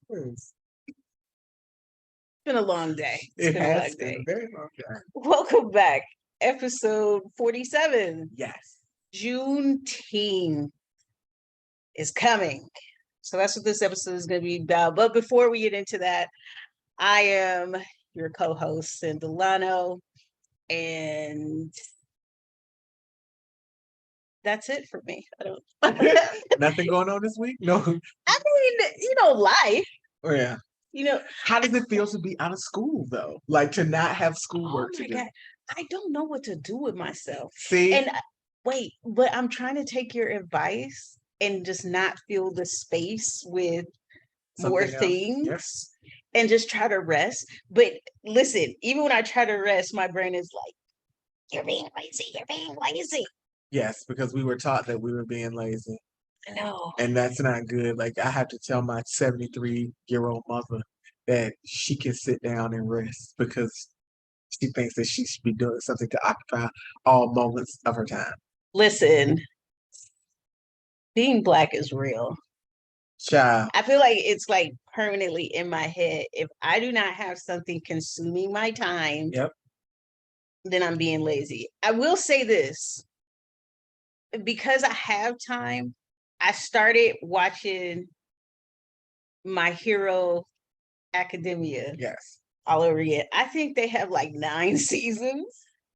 It's been a long day. It has been a very long day. Welcome back. Episode 47. Yes. Juneteenth is coming. So that's what this episode is going to be about. But before we get into that, I am your co-host, Syn and that's it for me. I don't Nothing going on this week? No. I mean, life. Oh yeah. How does it feel to be out of school though? Like to not have schoolwork to do? God. I don't know what to do with myself. See? And wait, but I'm trying to take your advice and just not fill the space with more things. Yes. And just try to rest. But listen, even when I try to rest, my brain is like, you're being lazy. You're being lazy. Yes, because we were taught that we were being lazy. I know. And that's not good. Like I have to tell my 73-year-old mother that she can sit down and rest because she thinks that she should be doing something to occupy all moments of her time. Listen, being Black is real. Child. I feel like it's like permanently in my head. If I do not have something consuming my time, then I'm being lazy. I will say this. Because I have time, I started watching My Hero Academia. Yes. All over again. I think they have like 9 seasons.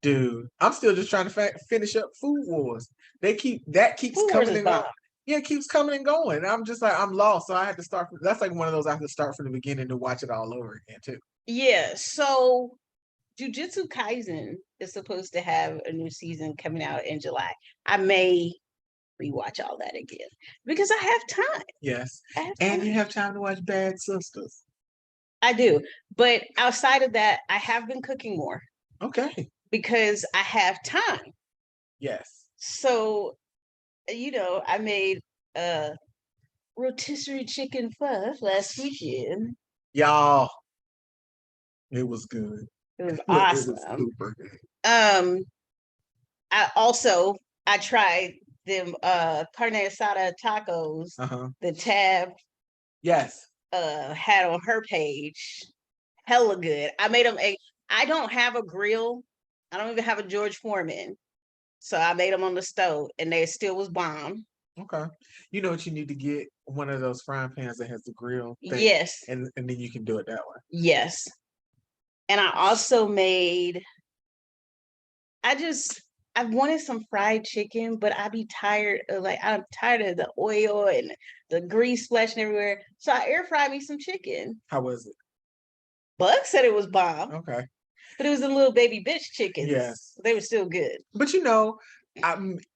Dude, I'm still just trying to finish up Food Wars. Keeps Food coming and going. Bomb. Yeah, it keeps coming and going. I'm just like, I'm lost. So I had to start. That's like one of those I have to start from the beginning to watch it all over again too. Yeah. So Jujutsu Kaisen is supposed to have a new season coming out in July. I may rewatch all that again because I have time. Yes. And you have time to watch Bad Sisters. I do. But outside of that, I have been cooking more. Okay. Because I have time. Yes. So, I made rotisserie chicken pho last weekend. Y'all, it was good. It was awesome. It was super good. I tried them carne asada tacos. The Tab had on her page. Hella good. I made them I don't have a grill. I don't even have a George Foreman. So I made them on the stove and they still was bomb. Okay. You know what you need to get? One of those frying pans that has the grill thing. Yes. And then you can do it that way. Yes. And I also made I wanted some fried chicken, but I'm tired of the oil and the grease splashing everywhere. So I air fried me some chicken. How was it? Buck said it was bomb. Okay. But it was a little baby bitch chickens. Yes. They were still good. But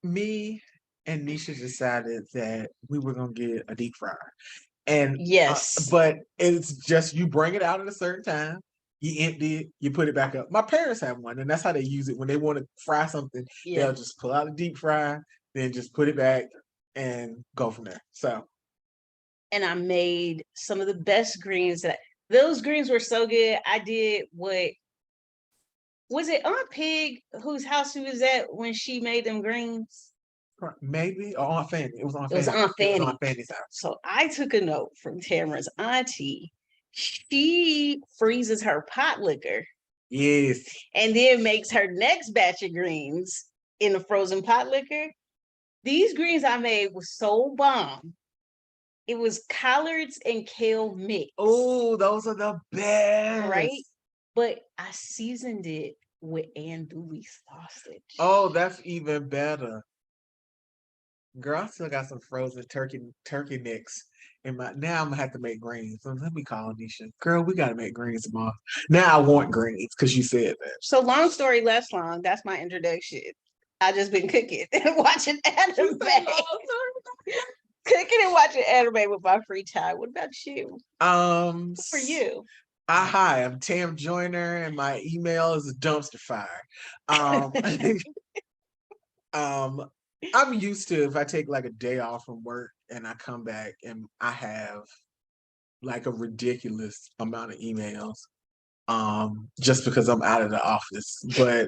me and Nisha decided that we were going to get a deep fryer. And yes. But it's just you bring it out at a certain time. You empty it, you put it back up. My parents have one, and that's how they use it when they want to fry something. Yeah. They'll just pull out a deep fryer, then just put it back and go from there. So, and I made some of the best greens. Those greens were so good. I did what was it Aunt Pig whose house she was at when she made them greens? Maybe or Aunt Fanny. It was Aunt Fanny. It was Aunt Fanny. It was Aunt Fanny's house. So I took a note from Tamara's auntie. She freezes her pot liquor. Yes. And then makes her next batch of greens in the frozen pot liquor. These greens I made was so bomb. It was collards and kale mix. Oh, those are the best. Right? But I seasoned it with andouille sausage. Oh, that's even better. Girl, I still got some frozen turkey necks in my. Now I'm gonna have to make greens. So let me call Nisha. Girl, we gotta make greens tomorrow. Now I want greens because you said that. So long story less long. That's my introduction. I just been cooking and watching anime. Cooking and watching anime with my free time. What about you? What for you? Hi, I'm Tam Joyner, and my email is a dumpster fire. I'm used to if I take like a day off from work and I come back and I have like a ridiculous amount of emails, just because I'm out of the office. But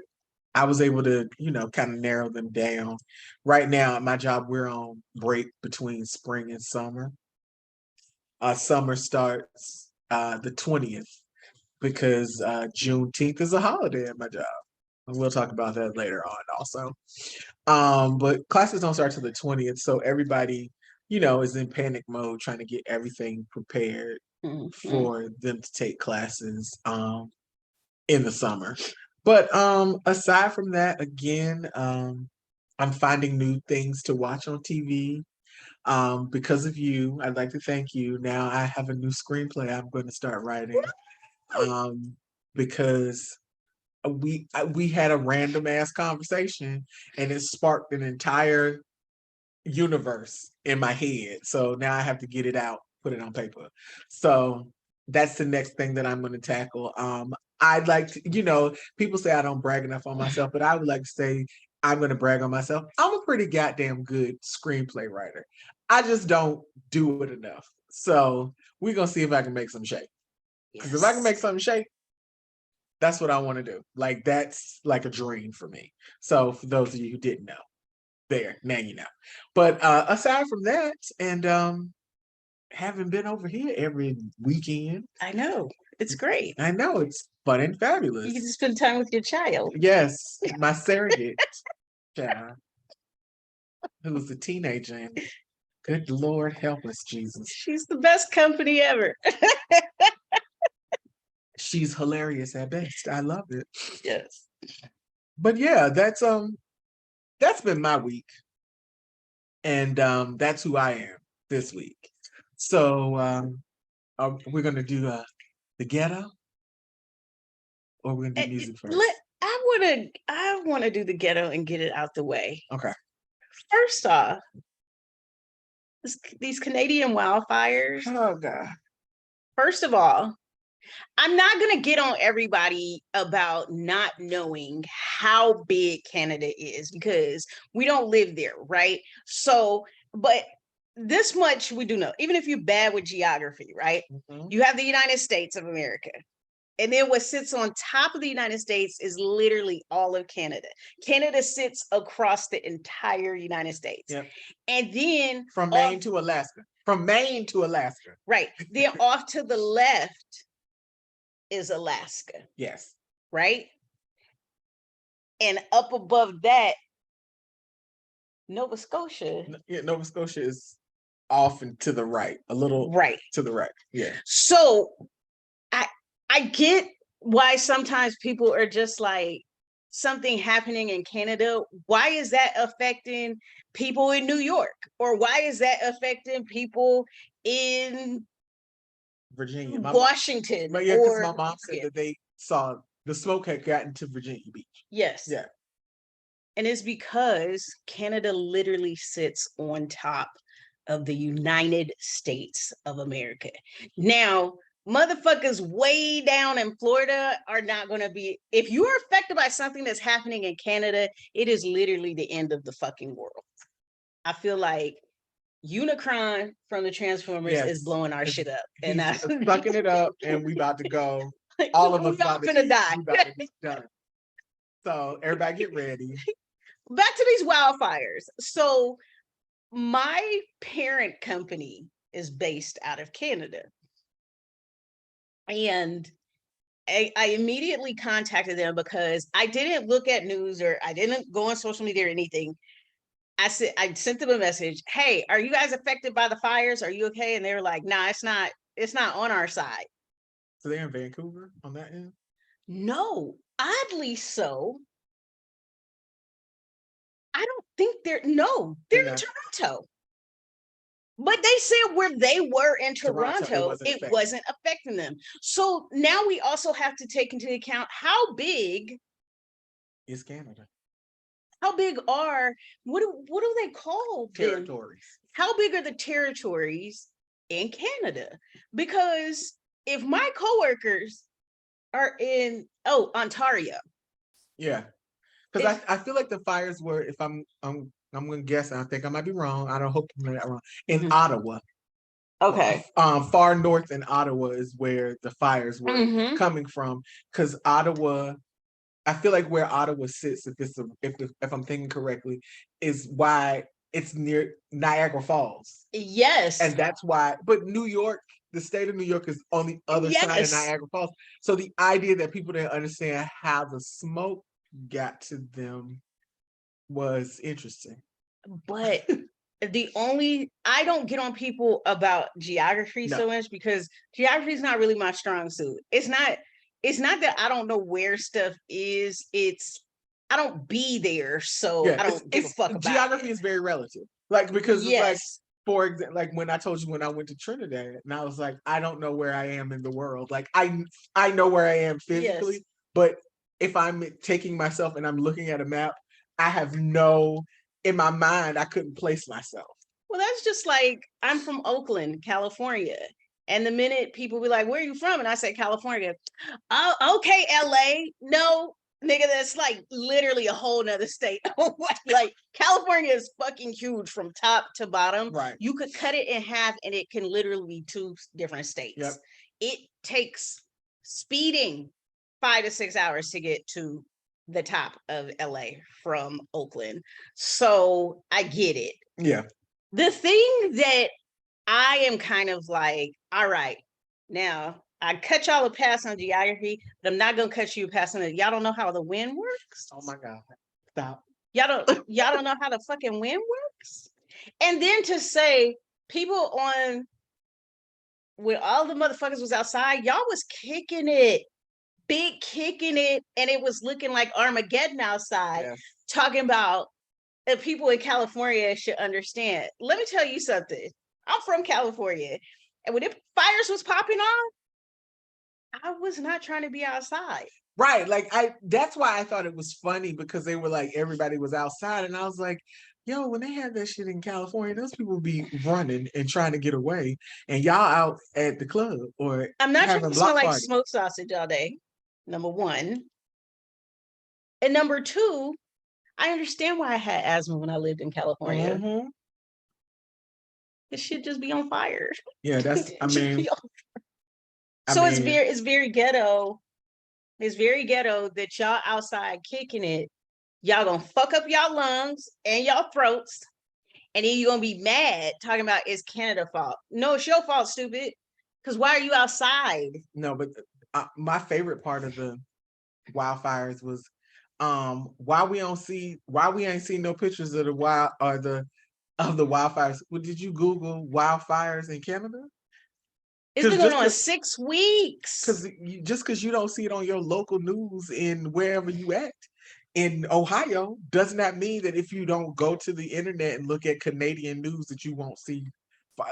I was able to, kind of narrow them down. Right now at my job, we're on break between spring and summer. Summer starts the 20th because Juneteenth is a holiday at my job. And we'll talk about that later on also. But classes don't start till the 20th, so everybody, is in panic mode trying to get everything prepared for them to take classes in the summer. But aside from that, again, I'm finding new things to watch on TV. Because of you, I'd like to thank you. Now I have a new screenplay I'm going to start writing. Because we had a random ass conversation and it sparked an entire universe in my head. So now I have to get it out, put it on paper. So that's the next thing that I'm going to tackle. I'd like to, people say I don't brag enough on myself, but I would like to say I'm going to brag on myself. I'm a pretty goddamn good screenplay writer. I just don't do it enough. So we're going to see if I can make some shape. Because if I can make something shape, that's what I want to do. Like, that's like a dream for me. So for those of you who didn't know, now you know. But aside from that, and having been over here every weekend. I know. It's great. I know. It's fun and fabulous. You get to spend time with your child. Yes. My surrogate child, who's a teenager. And good Lord help us, Jesus. She's the best company ever. She's hilarious at best. I love it. Yes. But yeah, that's been my week. And that's who I am this week. So we're gonna do the ghetto, or we're gonna do music first. I wanna do the ghetto and get it out the way. Okay. First off, these Canadian wildfires. Oh God. First of all, I'm not going to get on everybody about not knowing how big Canada is because we don't live there, right? So, but this much we do know, even if you're bad with geography, right? You have the United States of America. And then what sits on top of the United States is literally all of Canada. Canada sits across the entire United States. Yep. And then from Maine to Alaska. From Maine to Alaska. Right. Then off to the left is Alaska. Yes. Right? And up above that, Nova Scotia. Yeah, Nova Scotia is off and to the right, a little right to the right. Yeah. So I get why sometimes people are just like, something happening in Canada, why is that affecting people in New York? Or why is that affecting people in Virginia, Washington? But yeah, because my mom said that they saw the smoke had gotten to Virginia Beach. Yes. Yeah. And it's because Canada literally sits on top of the United States of America. Now, motherfuckers way down in Florida are not going to be, if you are affected by something that's happening in Canada, it is literally the end of the fucking world. I feel like Unicron from the Transformers is blowing our shit up. And that's sucking it up, and we about to go. All of us about to die. We about to be done. So everybody get ready. Back to these wildfires. So my parent company is based out of Canada. And I immediately contacted them because I didn't look at news or I didn't go on social media or anything. I sent them a message. Hey, are you guys affected by the fires? Are you okay? And they were like, nah, it's not on our side. So they're in Vancouver on that end? No, oddly so. I don't think they're in Toronto. But they said where they were in Toronto, it wasn't affecting them. So now we also have to take into account how big is Canada. How big are what do they call territories? How big are the territories in Canada? Because if my coworkers are in Ontario. Yeah. Because I feel like the fires were, if I'm gonna guess, and I think I might be wrong. I don't hope I'm not wrong. In Ottawa. Okay. Far north in Ottawa is where the fires were coming from. Because Ottawa, I feel like where Ottawa sits, if I'm thinking correctly, is why it's near Niagara Falls. Yes. And that's why, but New York, the state of New York is on the other side of Niagara Falls. So the idea that people didn't understand how the smoke got to them was interesting. But I don't get on people about geography so much, because geography is not really my strong suit. It's not that I don't know where stuff is. It's I don't be there, so I don't give a fuck about geography it. Is very relative. Like, because it's like, for example, like when I told you when I went to Trinidad, and I was like, I don't know where I am in the world. Like I know where I am physically, but if I'm taking myself and I'm looking at a map, I have in my mind, I couldn't place myself. Well, that's just like, I'm from Oakland, California. And the minute people be like, where are you from? And I say, California. Oh, okay, LA. No, nigga, that's like literally a whole nother state. Like, California is fucking huge from top to bottom. Right. You could cut it in half and it can literally be 2 different states. Yep. It takes speeding 5 to 6 hours to get to the top of LA from Oakland. So I get it. Yeah. The thing that I am kind of like, all right, now I cut y'all a pass on geography, but I'm not gonna cut you a pass on it. Y'all don't know how the wind works. Oh my God. Stop. Y'all don't know how the fucking wind works. And then to say people on when all the motherfuckers was outside, y'all was kicking it, big kicking it, and it was looking like Armageddon outside, talking about that people in California should understand. Let me tell you something. I'm from California. And when fires was popping off, I was not trying to be outside. Right. Like that's why I thought it was funny, because they were like, everybody was outside. And I was like, yo, when they had that shit in California, those people be running and trying to get away. And y'all out at the club or I'm not trying to smell like smoked sausage all day. Number one. And number two, I understand why I had asthma when I lived in California. Mm-hmm. It should just be on fire. Yeah, that's, I mean. It's very ghetto. It's very ghetto that y'all outside kicking it. Y'all gonna fuck up y'all lungs and y'all throats. And then you're gonna be mad talking about it's Canada's fault. No, it's your fault, stupid. Because why are you outside? No, but my favorite part of the wildfires was why we ain't seen no pictures of the wildfires. Well, did you Google wildfires in Canada? It's been going on 6 weeks. Because you don't see it on your local news in wherever you at in Ohio, does not mean that if you don't go to the internet and look at Canadian news that you won't see.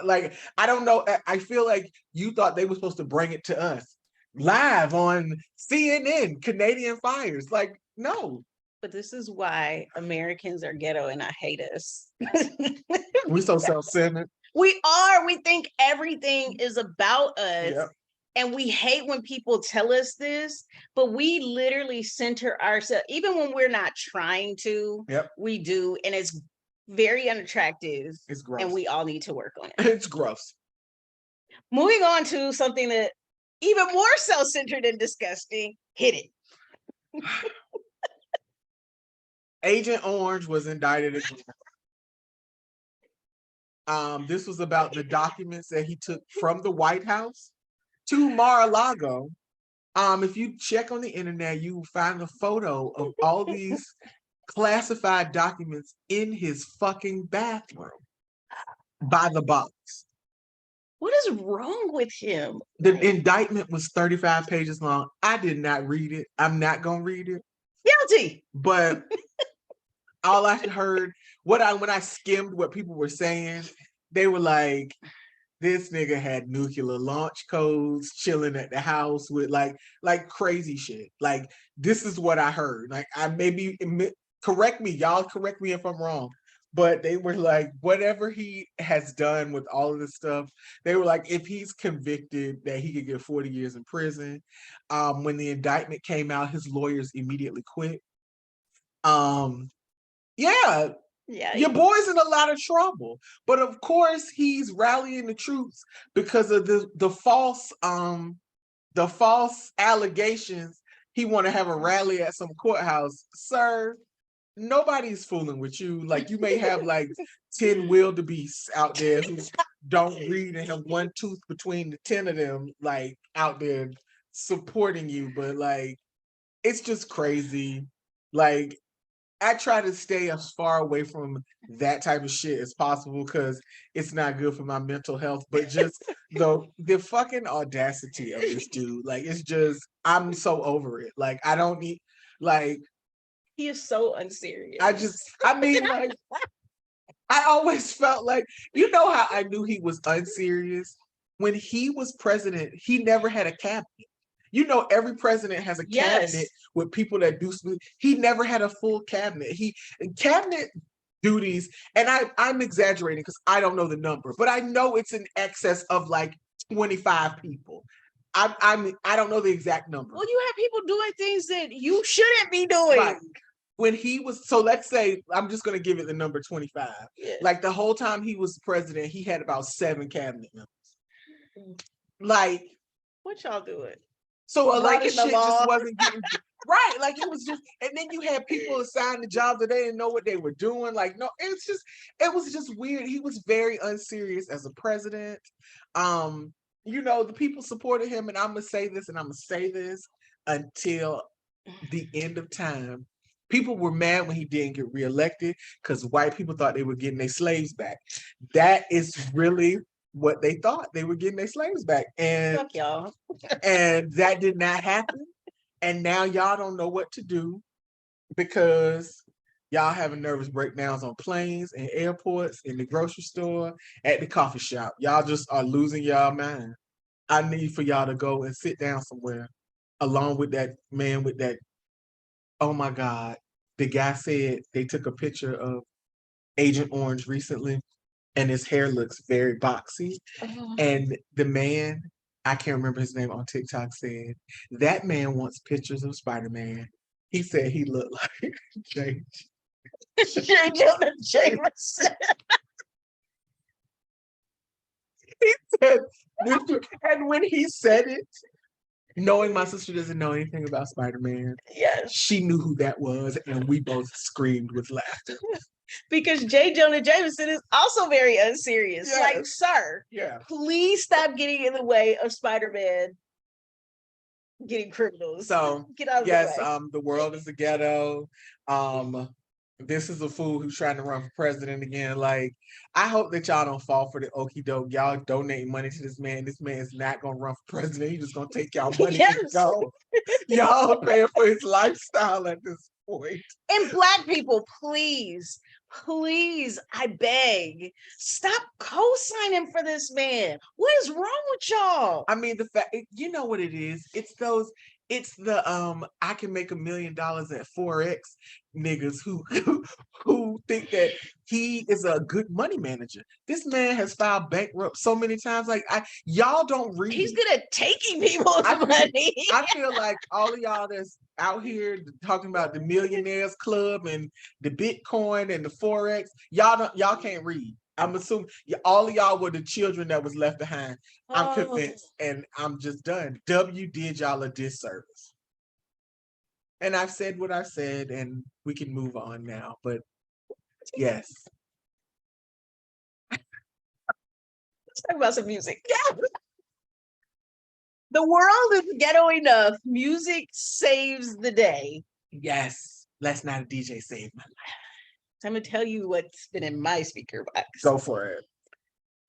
Like, I don't know. I feel like you thought they were supposed to bring it to us live on CNN, Canadian fires. Like, no. But this is why Americans are ghetto and I hate us. We're so self-centered. We are. We think everything is about us. Yep. And we hate when people tell us this, but we literally center ourselves, even when we're not trying to, we do. And it's very unattractive. It's gross. And we all need to work on it. It's gross. Moving on to something that even more self-centered and disgusting. Hit it. Agent Orange was indicted again. This was about the documents that he took from the White House to Mar-a-Lago. If you check on the internet, you will find a photo of all these classified documents in his fucking bathroom by the box. What is wrong with him? The indictment was 35 pages long. I did not read it. I'm not gonna read it. Guilty. But all I heard, when I skimmed what people were saying, they were like, this nigga had nuclear launch codes chilling at the house with like crazy shit. Like, this is what I heard. Like, I maybe correct me, y'all correct me if I'm wrong. But they were like, whatever he has done with all of this stuff, they were like, if he's convicted, that he could get 40 years in prison. When the indictment came out, his lawyers immediately quit. Yeah, your boy's in a lot of trouble. But of course, he's rallying the troops because of the false allegations. He want to have a rally at some courthouse. Sir, nobody's fooling with you. Like you may have like 10 wildebeests out there who don't read and have one tooth between the 10 of them, like out there supporting you, but like it's just crazy. Like I try to stay as far away from that type of shit as possible because it's not good for my mental health. But just the fucking audacity of this dude, like it's just I'm so over it. Like I don't need like he is so unserious. I mean like I always felt like you know how I knew he was unserious when he was president. He never had a cabinet. You know, every president has a cabinet with people that do. He never had a full cabinet. Cabinet duties, and I'm exaggerating because I don't know the number, but I know it's in excess of like 25 people. I don't know the exact number. Well, you have people doing things that you shouldn't be doing. Right. When he was, so let's say, I'm just going to give it the number 25. Yeah. Like the whole time he was president, he had about 7 cabinet members. Like, what y'all doing? So a lot of shit just wasn't getting right. Like it was just, and then you had people assign the jobs that they didn't know what they were doing. Like, no, it was just weird. He was very unserious as a president. You know, the people supported him, and I'm gonna say this, and I'm gonna say this until the end of time. People were mad when he didn't get reelected because white people thought they were getting their slaves back. That is really what they thought. They were getting their slaves back. And fuck y'all. And that did not happen. And now y'all don't know what to do because y'all having nervous breakdowns on planes and airports, in the grocery store, at the coffee shop. Y'all just are losing y'all mind. I need for y'all to go and sit down somewhere along with that man with that. Oh my God. The guy said they took a picture of Agent Orange recently and his hair looks very boxy. And the man, I can't remember his name, on TikTok said, that man wants pictures of Spider-Man. He said he looked like J. Jonah Jameson. He said, and when he said it, knowing my sister doesn't know anything about Spider-Man, she knew who that was, and we both screamed with laughter. Because J. Jonah Jameson is also very unserious. Yes. Like, sir, please stop getting in the way of Spider-Man getting criminals. So, get out of the way. The world is a ghetto. This is a fool who's trying to run for president again. Like, I hope that y'all don't fall for the okie doke. Y'all donate money to this man. This man is not gonna run for president. He's just gonna take y'all money and go. Y'all paying for his lifestyle at this point. And Black people, please, I beg, stop co-signing for this man. What is wrong with y'all? I mean, the fact, you know what it is? It's the I can make $1 million at Forex niggas who think that he is a good money manager. This man has filed bankrupt so many times. Like y'all don't read. He's good at taking people's money. I feel like all of y'all that's out here talking about the Millionaires Club and the Bitcoin and the Forex, y'all can't read. I'm assuming all of y'all were the children that was left behind. I'm convinced, and I'm just done. W did y'all a disservice. And I've said what I've said, and we can move on now. But yes. Let's talk about some music. Yeah. The world is ghetto enough. Music saves the day. Yes. Let's not a DJ save my life. I'm going to tell you what's been in my speaker box. Go for it.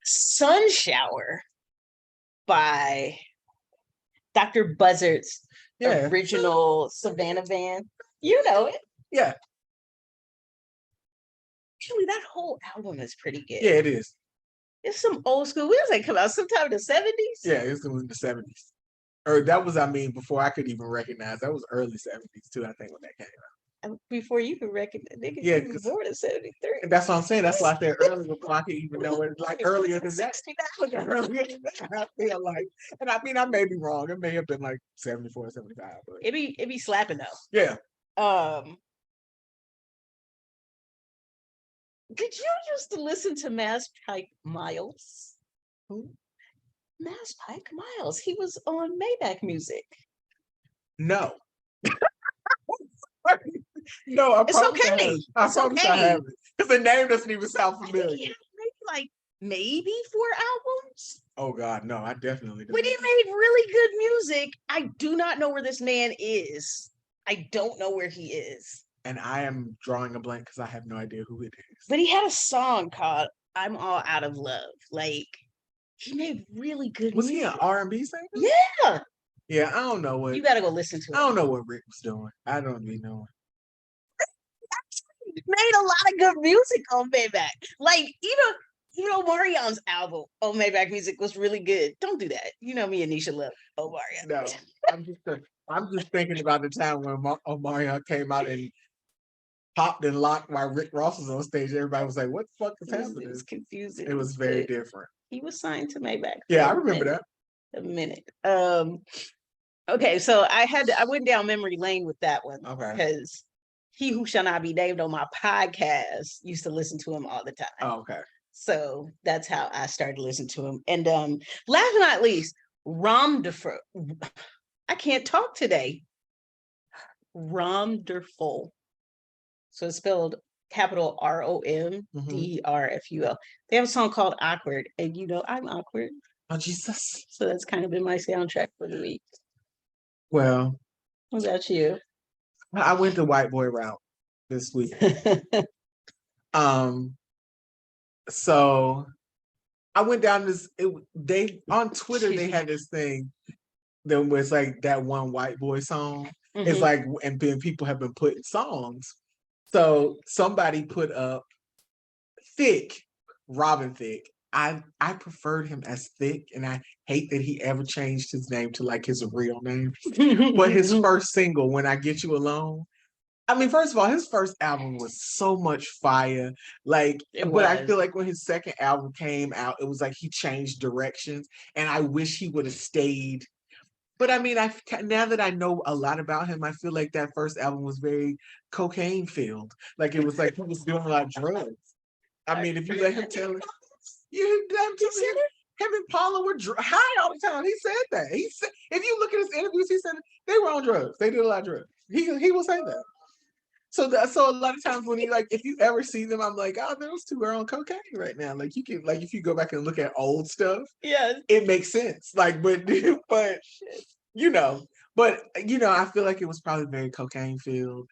Sun Shower by Dr. Buzzard's original Savannah Van. You know it. Yeah. Actually, that whole album is pretty good. Yeah, it is. It's some old school. When does that come out? Sometime in the 70s? Yeah, it's in the 70s. Or that was, before I could even recognize. That was early 70s too, I think, when that came out. Before you could recognize, niggas was born in 73. That's what I'm saying. That's why I said earlier before I could even know it. Like earlier than that. Earlier than that, I feel like. And I may be wrong. It may have been like 74, 75. But it be slapping though. Yeah. Did you used to listen to Mass Pike Miles? Who? Mass Pike Miles. He was on Maybach Music. No. No, I It's promise I have okay. it. I It's promise I okay. have it. Because the name doesn't even sound I think familiar. he had maybe 4 albums. Oh God, no, I definitely don't. But he made really good music. I do not know where this man is. I don't know where he is. And I am drawing a blank because I have no idea who it is. But he had a song called "I'm All Out of Love." Like, he made really good Was music. he an R&B singer? Yeah. Yeah, I don't know what. You gotta go listen to it. I don't know what Rick was doing. I don't even know. He made a lot of good music on Maybach. Like, Marion's album on Maybach Music was really good. Don't do that. You know me and Nisha love Omarion. No, I'm just thinking about the time when Omarion came out and popped and locked while Rick Ross was on stage. Everybody was like, "What the fuck is happening?" It was confusing. It was very different. He was signed to Maybach. Yeah, I remember that. A minute. Okay, so I went down memory lane with that one. Okay. Because he who shall not be named on my podcast used to listen to him all the time. Oh, okay. So that's how I started listening to him. And last but not least, Romderful. I can't talk today. Romderful. So it's spelled capital ROMDERFUL. They have a song called Awkward. And I'm awkward. Oh, Jesus. So that's kind of been my soundtrack for the week. Well, what about you? I went the white boy route this week. So I went down this. They on Twitter they had this thing that was like that one white boy song. Mm-hmm. It's like, and then people have been putting songs. So somebody put up Thick, Robin Thicke. I preferred him as Thick, and I hate that he ever changed his name to like his real name. But his first single, When I Get You Alone, I mean, first of all, his first album was so much fire. Like, but I feel like when his second album came out, it was like he changed directions, and I wish he would have stayed. But I mean, now that I know a lot about him, I feel like that first album was very cocaine filled. Like it was like he was doing a lot of drugs. I mean, if you let him tell it, him and Paula were high all the time. He said that. He said, if you look at his interviews, he said they were on drugs. They did a lot of drugs. He will say that. So a lot of times when if you ever see them, I'm like, oh, those two are on cocaine right now. Like you can, if you go back and look at old stuff, yeah, it makes sense. Like, but I feel like it was probably very cocaine filled,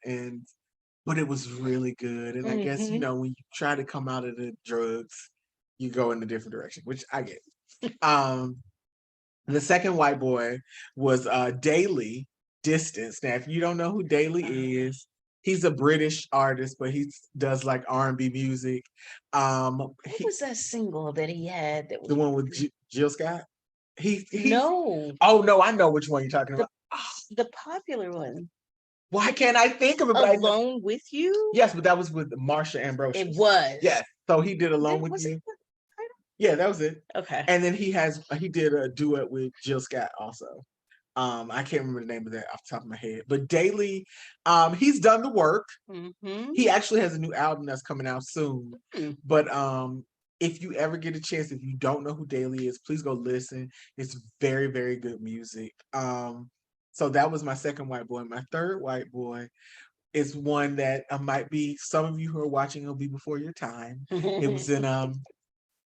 but it was really good. And I guess when you try to come out of the drugs, you go in a different direction, which I get. The second white boy was Daily Distance. Now, if you don't know who Daily is, he's a British artist, but he does like R&B music. What was that single that he had? That was the one with Jill Scott? No. Oh no, I know which one you're talking about. The popular one. Why can't I think of it? Alone with You? Yes, but that was with Marsha Ambrosius. It was. Yes. So he did Alone with You. Yeah, that was it. Okay. And then he did a duet with Jill Scott also. I can't remember the name of that off the top of my head. But Daily, he's done the work. Mm-hmm. He actually has a new album that's coming out soon. Mm-hmm. But if you ever get a chance, if you don't know who Daily is, please go listen. It's very, very good music. So that was my second white boy. My third white boy is one that might be, some of you who are watching, it'll be before your time. It was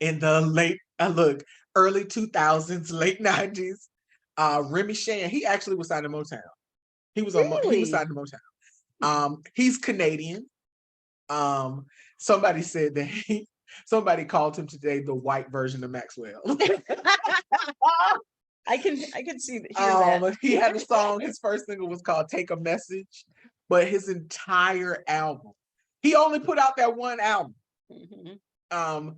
in the late early 2000s, late 90s. Remy Shan, he actually was signed to Motown. He was signed to Motown. He's Canadian. Somebody said that somebody called him today the white version of Maxwell. I can see that. He had a song. His first single was called "Take a Message," but his entire album, he only put out that one album. Mm-hmm.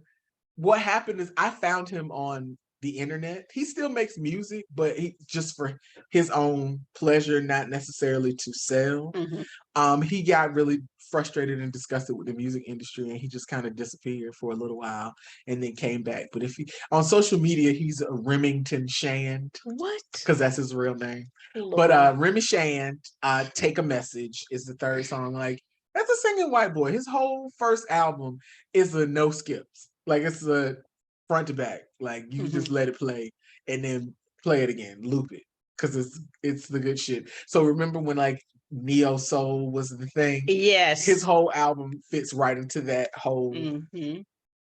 What happened is I found him on the internet. He still makes music, but he just for his own pleasure, not necessarily to sell. Mm-hmm. He got really frustrated and disgusted with the music industry, and he just kind of disappeared for a little while and then came back. But if he on social media, he's a Remington Shand. What? Because that's his real name. Lord. But Remy Shand, "Take a Message" is the third song. Like, that's a singing white boy. His whole first album is a no skips. Like, it's a front to back. Like, you just let it play and then play it again, loop it, because it's the good shit. So remember when neo soul was the thing. Yes. His whole album fits right into that whole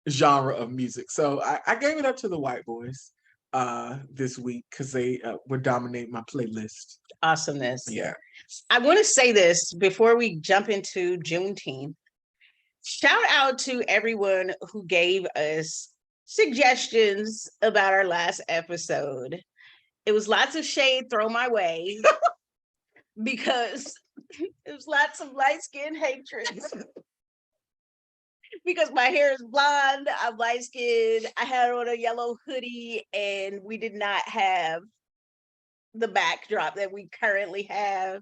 genre of music. So I gave it up to the white boys this week because they would dominate my playlist. Awesomeness. Yeah. I want to say this before we jump into Juneteenth. Shout out to everyone who gave us suggestions about our last episode. It was lots of shade thrown my way because it was lots of light-skinned hatred. Because my hair is blonde, I'm light-skinned, I had on a yellow hoodie, and we did not have the backdrop that we currently have.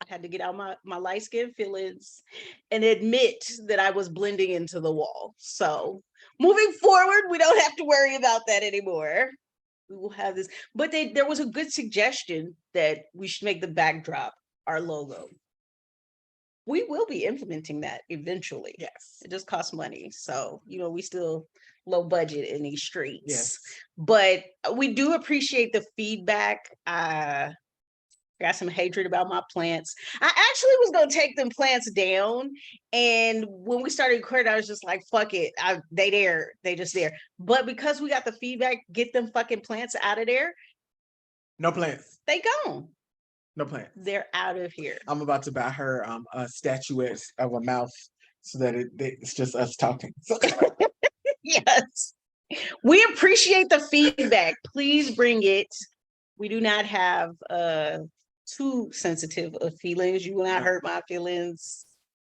I had to get out my light skin feelings and admit that I was blending into the wall. So moving forward, we don't have to worry about that anymore. We will have this. But there was a good suggestion that we should make the backdrop our logo. We will be implementing that eventually. Yes. It just costs money. So, we still low budget in these streets. Yes. But we do appreciate the feedback. Got some hatred about my plants. I actually was gonna take them plants down, and when we started recording, I was just like, "Fuck it, they just there." But because we got the feedback, get them fucking plants out of there. No plants. They gone. No plants. They're out of here. I'm about to buy her a statuette of a mouth so that it's just us talking. Yes, we appreciate the feedback. Please bring it. We do not have too sensitive of feelings. You will not hurt my feelings.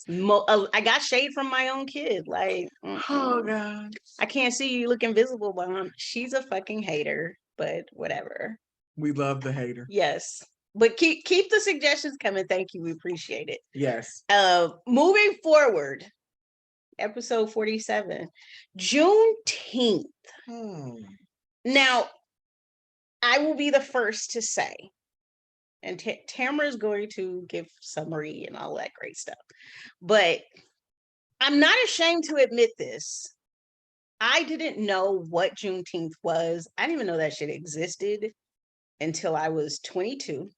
I got shade from my own kid. Like, oh God, I can't see you look invisible, Mom. She's a fucking hater, but whatever. We love the hater. Yes, but keep the suggestions coming. Thank you. We appreciate it. Yes. Moving forward, episode 47, Juneteenth. Now, I will be the first to say, and Tamara is going to give summary and all that great stuff, but I'm not ashamed to admit this. I didn't know what Juneteenth was. I didn't even know that shit existed until I was 22,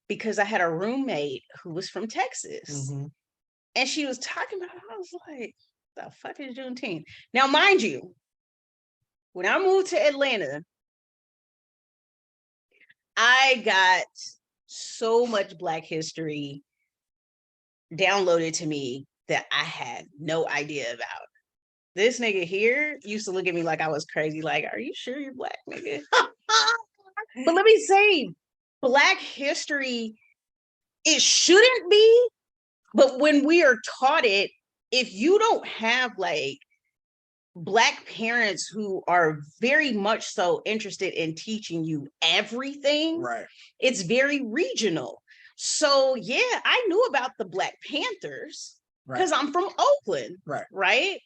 because I had a roommate who was from Texas, and she was talking about it. I was like, the fuck is Juneteenth? Now, mind you, when I moved to Atlanta, I got so much Black history downloaded to me that I had no idea about. This nigga here used to look at me like I was crazy. Like, are you sure you're Black, nigga? But let me say, Black history, it shouldn't be, but when we are taught it, if you don't have like Black parents who are very much so interested in teaching you everything, right, it's very regional. So yeah, I knew about the Black Panthers because I'm from Oakland, right?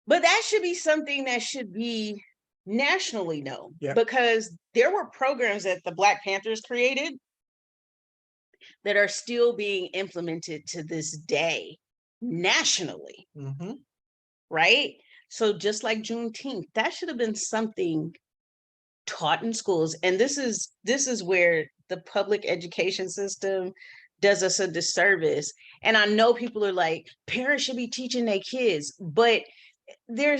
But that should be something that should be nationally known, because there were programs that the Black Panthers created that are still being implemented to this day nationally, right? So just like Juneteenth, that should have been something taught in schools. And this is where the public education system does us a disservice. And I know people are like, parents should be teaching their kids, but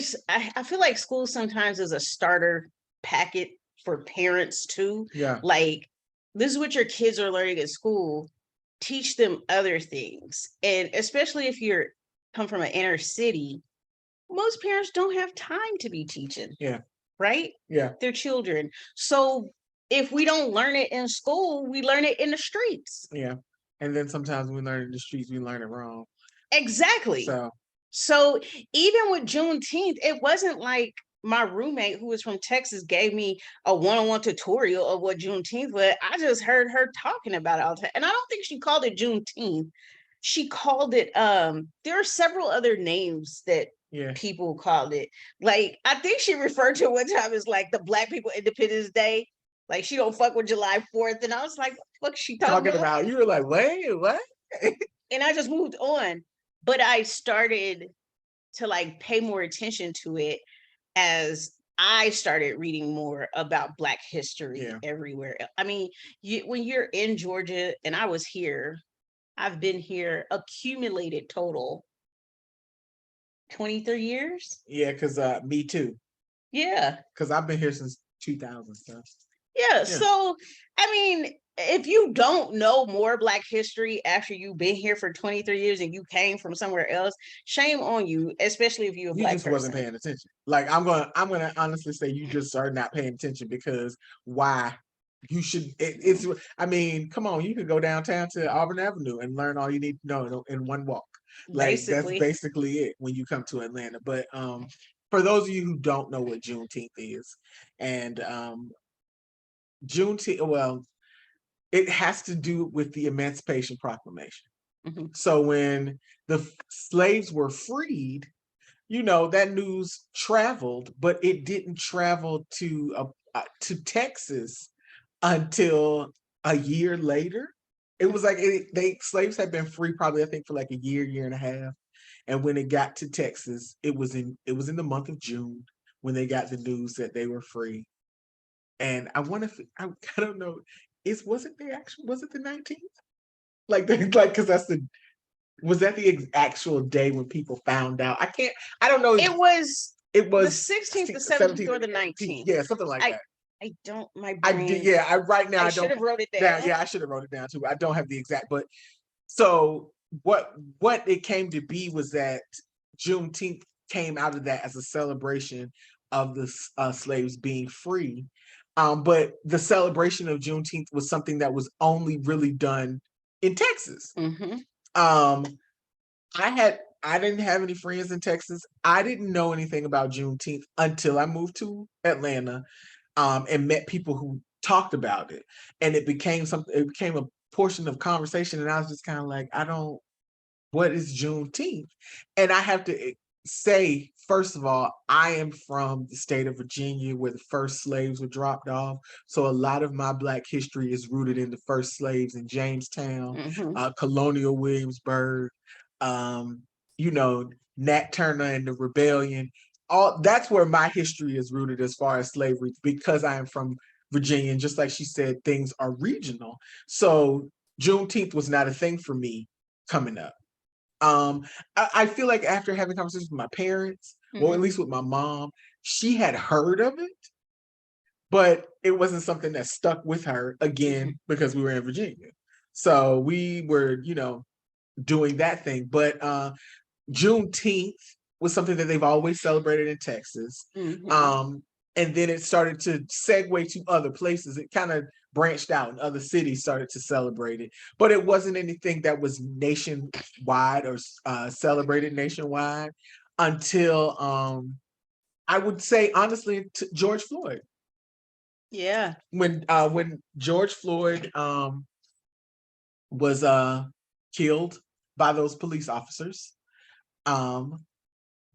I feel like school sometimes is a starter packet for parents too. Yeah. Like, this is what your kids are learning at school. Teach them other things. And especially if you're come from an inner city, most parents don't have time to be teaching. Yeah. Right? Yeah. Their children. So if we don't learn it in school, we learn it in the streets. Yeah. And then sometimes when we learn it in the streets, we learn it wrong. Exactly. So even with Juneteenth, it wasn't like my roommate who was from Texas gave me a one-on-one tutorial of what Juneteenth was. I just heard her talking about it all the time. And I don't think she called it Juneteenth. She called it, there are several other names that people called it. Like, I think she referred to it one time as like the Black People Independence Day. Like, she don't fuck with July 4th. And I was like, what the fuck is she talking about? You were like, wait, what? And I just moved on. But I started to like pay more attention to it as I started reading more about Black history everywhere. I mean, when you're in Georgia, and I was here, I've been here accumulated total 23 years. Yeah, because me too. Yeah. Because I've been here since 2000. So. Yeah. So, I mean, if you don't know more Black history after you've been here for 23 years and you came from somewhere else, shame on you, especially if you're a Black person. You just wasn't paying attention. Like I'm gonna honestly say you just are not paying attention, because why? You should. It's. I mean, come on. You could go downtown to Auburn Avenue and learn all you need to know in one walk. Like that's basically it when you come to Atlanta. But for those of you who don't know what Juneteenth is, and Juneteenth, well, it has to do with the Emancipation Proclamation. Mm-hmm. So when the slaves were freed, you know, that news traveled, but it didn't travel to Texas until a year later. It was like slaves had been free probably, I think, for like a year and a half. And when it got to Texas, it was in the month of June when they got the news that they were free. And I don't know, was it the 19th? Like because was that the actual day when people found out? I don't know. It was the 16th, the 17th, or the 19th. Yeah, something like that. I don't, my brain. Right now I should have wrote it down. Yeah, I should have wrote it down too. I don't have the exact, but so what it came to be was that Juneteenth came out of that as a celebration of the slaves being free. But the celebration of Juneteenth was something that was only really done in Texas. Mm-hmm. I didn't have any friends in Texas. I didn't know anything about Juneteenth until I moved to Atlanta, and met people who talked about it, and it became a portion of conversation. And I was just kind of like, what is Juneteenth? And I have to say, first of all, I am from the state of Virginia, where the first slaves were dropped off. So a lot of my Black history is rooted in the first slaves in Jamestown, mm-hmm. Colonial Williamsburg, you know, Nat Turner and the Rebellion. That's where my history is rooted as far as slavery, because I am from Virginia. And just like she said, things are regional. So Juneteenth was not a thing for me coming up. I feel like after having conversations with my parents, mm-hmm. or at least with my mom, she had heard of it, but it wasn't something that stuck with her, again, mm-hmm. because we were in Virginia. So we were, you know, doing that thing. But Juneteenth was something that they've always celebrated in Texas. Mm-hmm. And then it started to segue to other places. It kind of branched out, and other cities started to celebrate it. But it wasn't anything that was nationwide or celebrated nationwide until, I would say, honestly, George Floyd. Yeah. When George Floyd was killed by those police officers,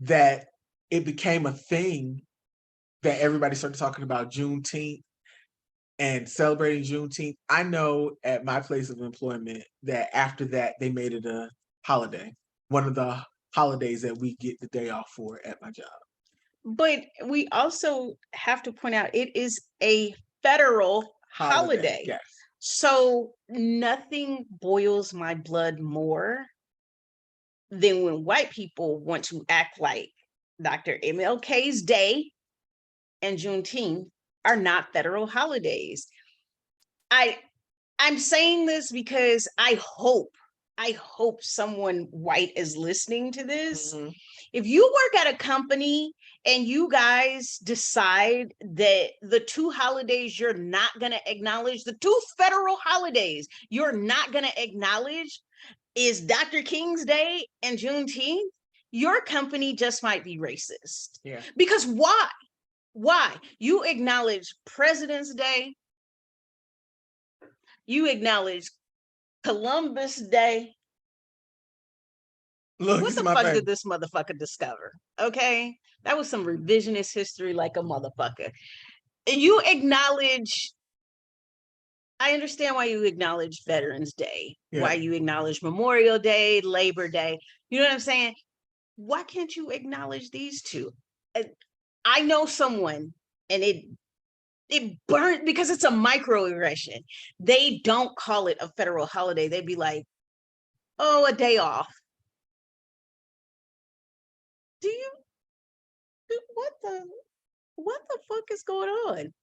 that it became a thing that everybody started talking about Juneteenth and celebrating Juneteenth. I know at my place of employment that after that, they made it a holiday, one of the holidays that we get the day off for at my job. But we also have to point out, it is a federal holiday. Yes. So nothing boils my blood more than when white people want to act like Dr. MLK's Day and Juneteenth are not federal holidays. I'm saying this because I hope someone white is listening to this. Mm-hmm. If you work at a company and you guys decide that the two holidays you're not going to acknowledge, the two federal holidays you're not going to acknowledge is Dr. King's Day and Juneteenth, your company just might be racist. Yeah. Because why? Why? You acknowledge President's Day. You acknowledge Columbus Day. Look, what the fuck did this motherfucker discover? Okay. That was some revisionist history like a motherfucker. And you acknowledge, I understand why you acknowledge Veterans Day, why you acknowledge Memorial Day, Labor Day. You know what I'm saying? Why can't you acknowledge these two? I know someone, and it burned because it's a microaggression. They don't call it a federal holiday. They'd be like, oh, a day off. Do you what the fuck is going on?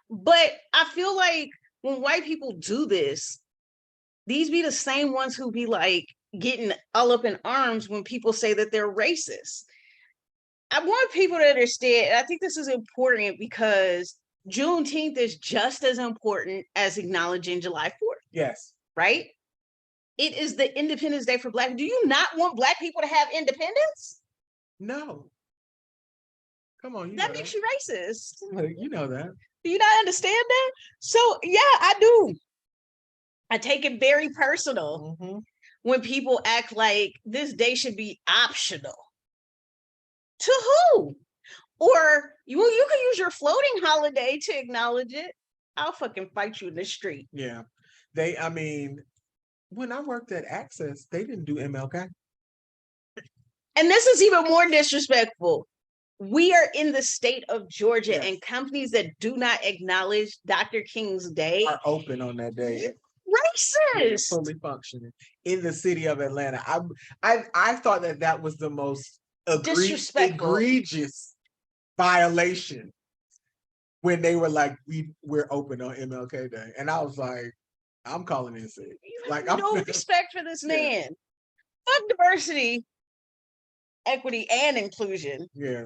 But I feel like when white people do this, these be the same ones who be like getting all up in arms when people say that they're racist. I want people to understand, I think this is important because Juneteenth is just as important as acknowledging July 4th. Yes. Right? It is the Independence Day for Black. Do you not want Black people to have independence? No. Come on, that makes you racist. You know that. Do you not understand that? So yeah, I do. I take it very personal when people act like this day should be optional. To who? Or you can use your floating holiday to acknowledge it. I'll fucking fight you in the street. Yeah. I mean, when I worked at Access, they didn't do MLK. And this is even more disrespectful. We are in the state of Georgia, yes, and companies that do not acknowledge Dr. King's Day are open on that day. Racist. Fully functioning in the city of Atlanta. I thought that was the most egregious violation when they were like, we're open on MLK Day, and I was like, I'm calling in sick. Like, no respect for this man. Fuck diversity, equity, and inclusion. Yeah,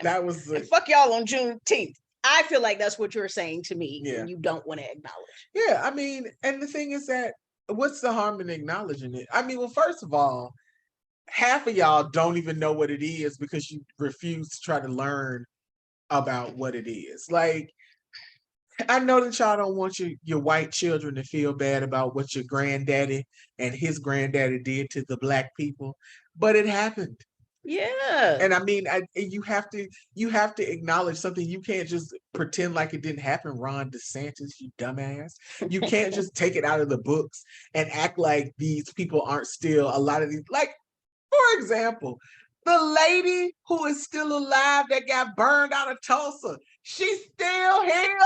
that was. And fuck y'all on Juneteenth. I feel like that's what you're saying to me. Yeah. And you don't want to acknowledge. Yeah, I mean, and the thing is that what's the harm in acknowledging it? I mean, well, first of all, half of y'all don't even know what it is because you refuse to try to learn about what it is. Like, I know that y'all don't want your white children to feel bad about what your granddaddy and his granddaddy did to the Black people, but it happened. Yeah. And I mean, you have to acknowledge something. You can't just pretend like it didn't happen, Ron DeSantis, you dumbass. You can't just take it out of the books and act like these people aren't still a lot of these. Like, for example, the lady who is still alive that got burned out of Tulsa, she's still here.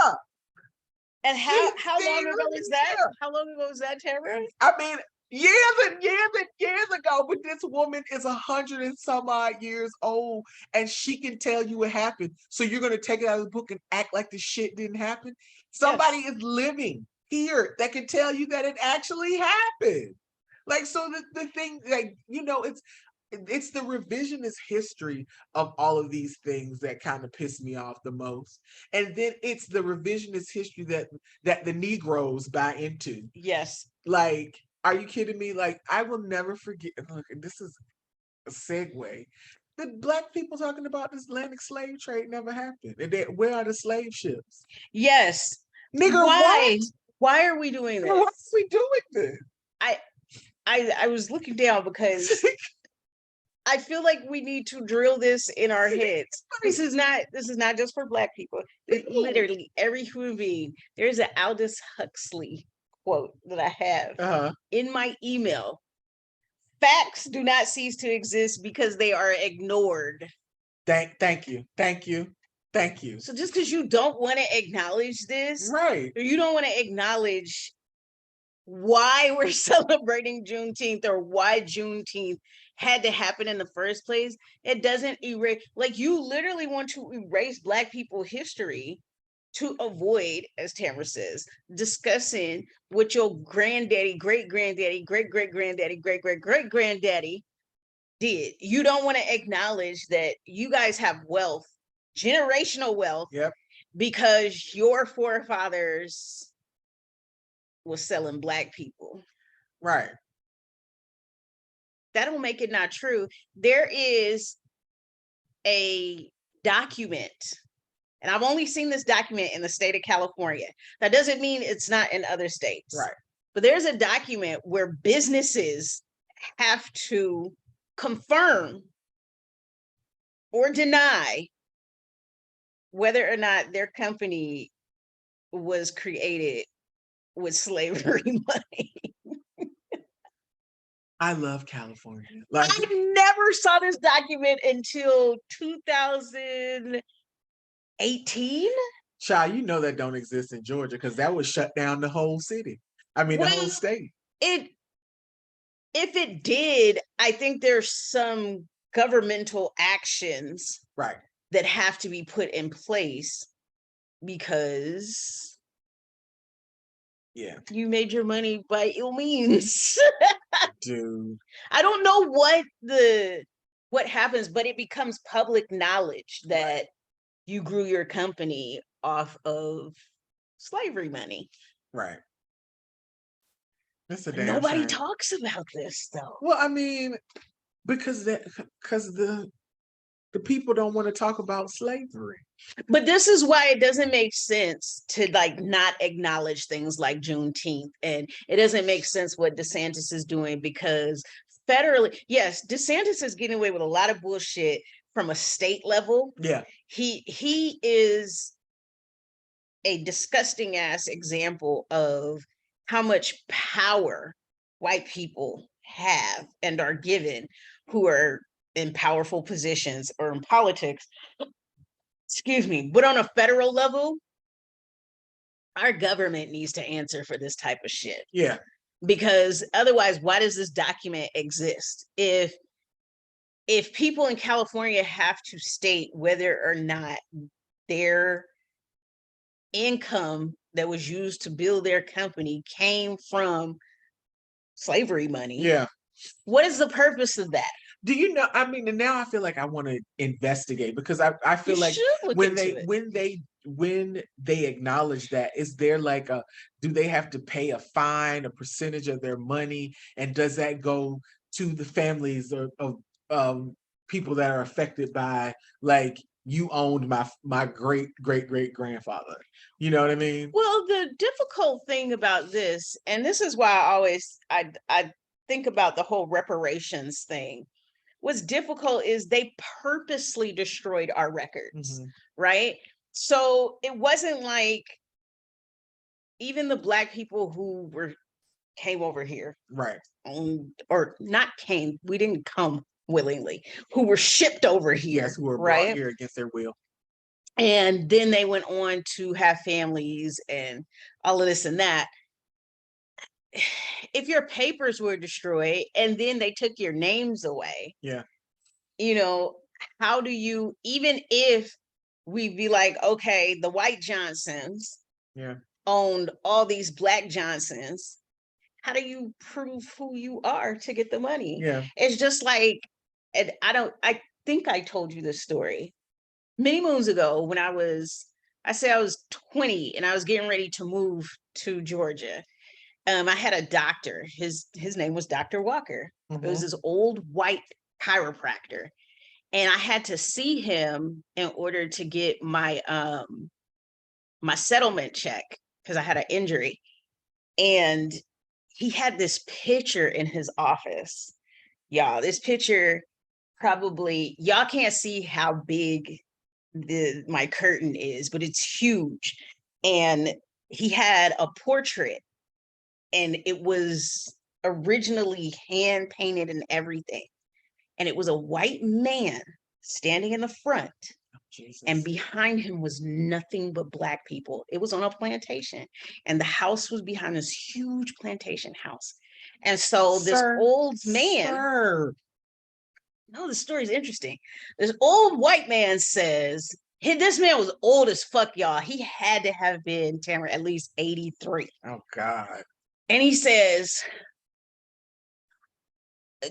And how long ago was that? How long ago was that, Tara? I mean, years and years and years ago, but this woman is 100 and some odd years old, and she can tell you what happened. So you're gonna take it out of the book and act like the shit didn't happen? Somebody is living here that can tell you that it actually happened. Like, so the thing, like, you know, it's the revisionist history of all of these things that kind of piss me off the most. And then it's the revisionist history that the Negroes buy into. Yes. Like, are you kidding me? Like, I will never forget. Look, this is a segue. The Black people talking about this Atlantic slave trade never happened. And where are the slave ships? Yes. Nigga, why? Why are we doing this? Why are we doing this? I was looking down because I feel like we need to drill this in our heads. This is not just for Black people. It's literally every human being. There's an Aldous Huxley quote that I have in my email. Facts do not cease to exist because they are ignored. Thank you. So just because you don't want to acknowledge this, right? Or you don't want to acknowledge why we're celebrating Juneteenth or why Juneteenth had to happen in the first place, it doesn't erase. Like, you literally want to erase Black people history to avoid, as Tamara says, discussing what your granddaddy, great-granddaddy, great-great-granddaddy, great-great-great-granddaddy did. You don't want to acknowledge that you guys have wealth, generational wealth, because your forefathers was selling Black people. Right. That don't make it not true. There is a document, and I've only seen this document in the state of California. That doesn't mean it's not in other states. Right. But there's a document where businesses have to confirm or deny whether or not their company was created with slavery money. I love California. Like, I never saw this document until 2000. 18? Child, you know that don't exist in Georgia because that would shut down the whole city. I mean, the whole Well, state. If it did, I think there's some governmental actions Right. that have to be put in place because Yeah. you made your money by ill means. Dude. I don't know what happens, but it becomes public knowledge that you grew your company off of slavery money. Right. It's a damn Nobody shame. talks about this though. Well, I mean, because the people don't want to talk about slavery. But this is why it doesn't make sense to like not acknowledge things like Juneteenth. And it doesn't make sense what DeSantis is doing because federally, yes, DeSantis is getting away with a lot of bullshit from a state level. Yeah. He is a disgusting ass example of how much power white people have and are given who are in powerful positions or in politics. Excuse me, but on a federal level, our government needs to answer for this type of shit. Yeah. Because otherwise, why does this document exist? If people in California have to state whether or not their income that was used to build their company came from slavery money. Yeah. What is the purpose of that? Do you know? I mean, and now I feel like I want to investigate because I feel You like should look when into it. when they acknowledge that, is there like do they have to pay a fine, a percentage of their money, and does that go to the families of people that are affected by, like, you owned my great grandfather? You know what I mean? Well, the difficult thing about this, and this is why I think about the whole reparations thing. What's difficult is they purposely destroyed our records, right? So it wasn't like even the Black people who came over here, right? Or not came, we didn't come willingly, who were shipped over here, yes, who were right? brought here against their will. And then they went on to have families and all of this and that. If your papers were destroyed and then they took your names away, yeah, you know, how do you, even if we be like, okay, the white Johnsons owned all these Black Johnsons, how do you prove who you are to get the money? Yeah. It's just like, and I think I told you this story many moons ago when I was 20 and I was getting ready to move to Georgia. I had a doctor, his name was Dr. Walker. It was this old white chiropractor. And I had to see him in order to get my my settlement check because I had an injury. And he had this picture in his office. Y'all, this picture probably, y'all can't see how big my curtain is, but it's huge. And he had a portrait and it was originally hand painted and everything. And it was a white man standing in the front. Jesus. And behind him was nothing but Black people. It was on a plantation and the house was behind this huge plantation house. And so this old man, no, the story is interesting. This old white man says, this man was old as fuck, y'all. He had to have been, Tamara, at least 83. Oh, God. And he says,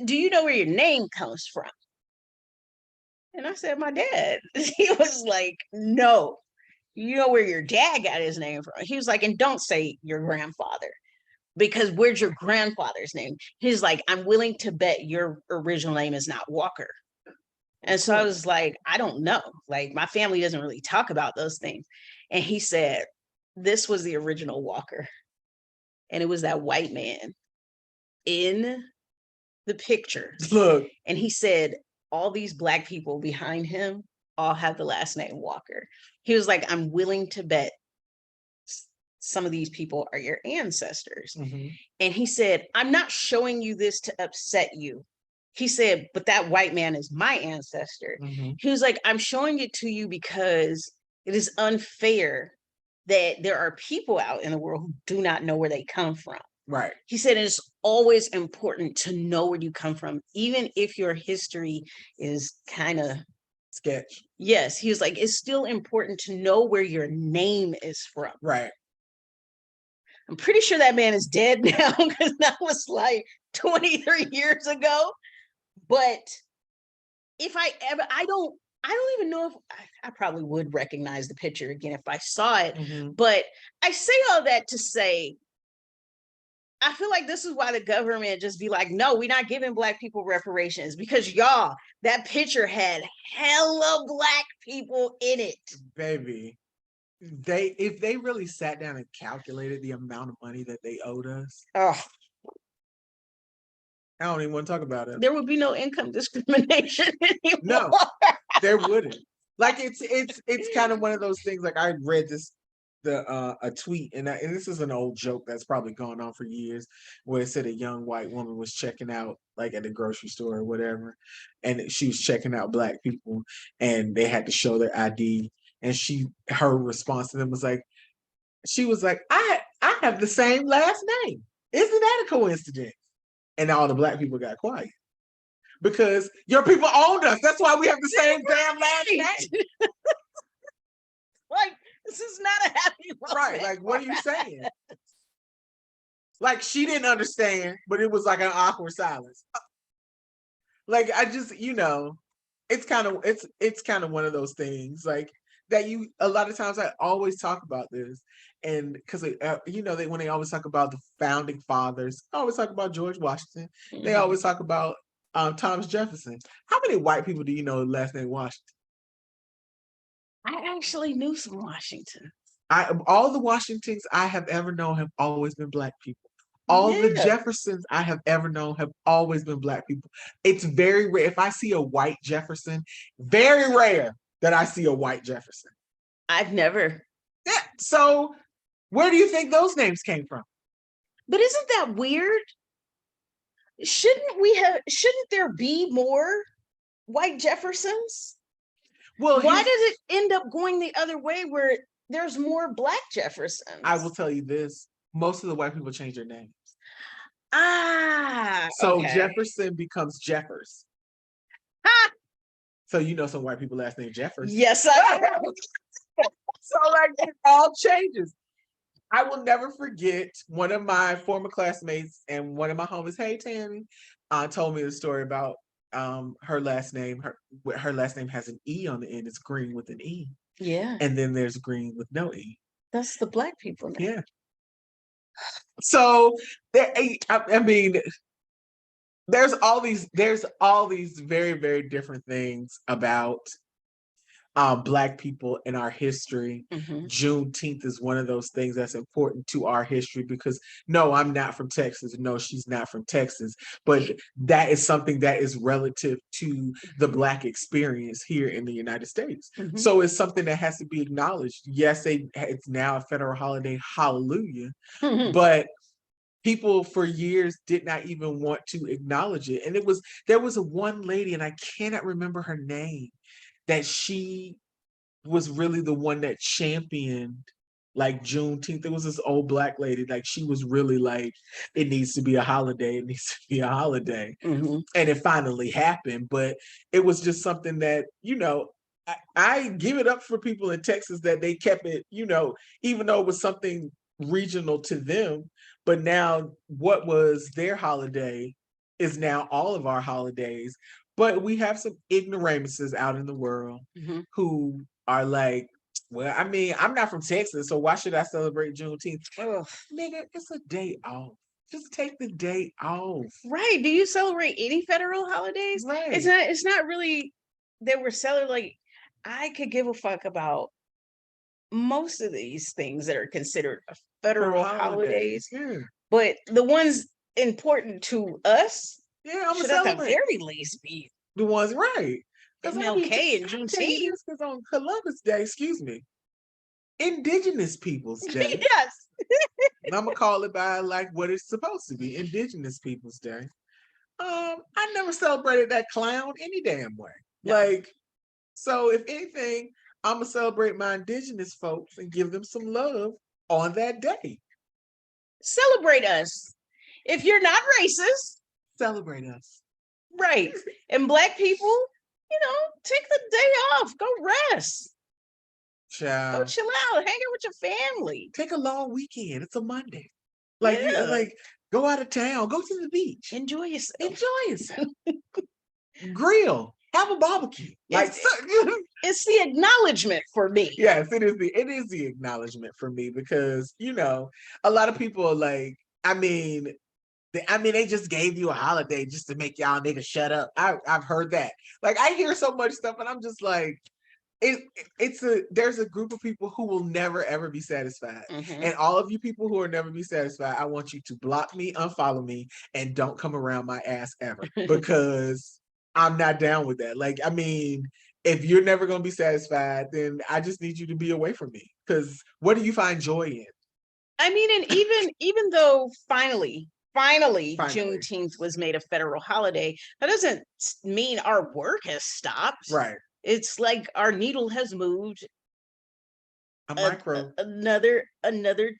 do you know where your name comes from? And I said, my dad. He was like, no. You know where your dad got his name from? He was like, and don't say your grandfather, because where's your grandfather's name? He's like, I'm willing to bet your original name is not Walker. And so I was like, I don't know. Like, my family doesn't really talk about those things. And he said, this was the original Walker. And it was that white man in the picture. Look. And he said, all these Black people behind him all have the last name Walker. He was like, I'm willing to bet some of these people are your ancestors. And he said, I'm not showing you this to upset you. He said, but that white man is my ancestor. He was like, I'm showing it to you because it is unfair that there are people out in the world who do not know where they come from. Right. He said it's always important to know where you come from, even if your history is kind of sketch. Yes, he was like, it's still important to know where your name is from. Right. I'm pretty sure that man is dead now because that was like 23 years ago. But if I don't even know if I probably would recognize the picture again if I saw it. Mm-hmm. But I say all that to say, I feel like this is why the government just be like, no, we're not giving Black people reparations, because y'all, that picture had hella Black people in it. Baby, if they really sat down and calculated the amount of money that they owed us, oh, I don't even want to talk about it. There would be no income discrimination anymore. No, there wouldn't. Like it's kind of one of those things. Like I read a tweet, and this is an old joke that's probably gone on for years, where it said a young white woman was checking out, like at the grocery store or whatever, and she was checking out Black people, and they had to show their ID, and her response to them was like, she was like, I have the same last name. Isn't that a coincidence? And all the Black people got quiet. Because your people owned us. That's why we have the same damn last name. Like, this is not a happy moment. Right. Like, what are you saying? Like, she didn't understand, but it was like an awkward silence. Like, I just, it's kind of one of those things, like, that a lot of times I always talk about this. And because, when they always talk about the founding fathers, I always talk about George Washington. Mm-hmm. They always talk about Thomas Jefferson. How many white people do you know the last name Washington? I actually knew some Washington. All the Washingtons I have ever known have always been Black people. All the Jeffersons I have ever known have always been Black people. It's very rare. If I see a white Jefferson, very rare that I see a white Jefferson. I've never. Yeah. So where do you think those names came from? But isn't that weird? Shouldn't there be more white Jeffersons? Well, why does it end up going the other way where there's more Black Jeffersons? I will tell you this. Most of the white people change their names. So Jefferson becomes Jeffers. So some white people last name Jeffers. Yes, I know. So like it all changes. I will never forget one of my former classmates and one of my homies, hey Tammy, told me the story about her last name. Her last name has an E on the end. It's Green with an E. Yeah. And then there's Green with no E. That's the Black people name. Yeah. So I mean, there's all these very, very different things about Black people in our history. Mm-hmm. Juneteenth is one of those things that's important to our history because no, I'm not from Texas. No, she's not from Texas. But that is something that is relative to the Black experience here in the United States. Mm-hmm. So it's something that has to be acknowledged. Yes, it's now a federal holiday. Hallelujah. Mm-hmm. But people for years did not even want to acknowledge it. And there was one lady, and I cannot remember her name, that she was really the one that championed like Juneteenth. It was this old Black lady, like she was really like, it needs to be a holiday. It needs to be a holiday. Mm-hmm. And it finally happened. But it was just something that, I give it up for people in Texas that they kept it, even though it was something regional to them. But now what was their holiday is now all of our holidays. But we have some ignoramuses out in the world mm-hmm. who are like, well, I mean, I'm not from Texas, so why should I celebrate Juneteenth? Ugh, nigga, it's a day off. Just take the day off. Right. Do you celebrate any federal holidays? Right. It's not really that we're celebrating. Like, I could give a fuck about most of these things that are considered federal holidays. Yeah. But the ones important to us, should at the very least be the ones right. MLK and Juneteenth. Because on Columbus Day, Indigenous Peoples Day. Yes. And I'm gonna call it by like what it's supposed to be, Indigenous Peoples Day. I never celebrated that clown any damn way. No. Like, so if anything, I'm gonna celebrate my indigenous folks and give them some love on that day. Celebrate us. If you're not racist, celebrate us. Right. And Black people, take the day off. Go rest. Go chill out. Hang out with your family. Take a long weekend. It's a Monday. Like go out of town. Go to the beach. Enjoy yourself. Enjoy yourself. Grill. Have a barbecue. It's the acknowledgement for me. Yes, it is the acknowledgement for me because a lot of people are like, they just gave you a holiday just to make y'all niggas shut up. I've heard that. Like I hear so much stuff and I'm just like, there's a group of people who will never ever be satisfied. Mm-hmm. And all of you people who will never be satisfied, I want you to block me, unfollow me, and don't come around my ass ever because I'm not down with that. Like, if you're never gonna be satisfied, then I just need you to be away from me. Because what do you find joy in? And even though finally Juneteenth was made a federal holiday, that doesn't mean our work has stopped. Right. It's like our needle has moved another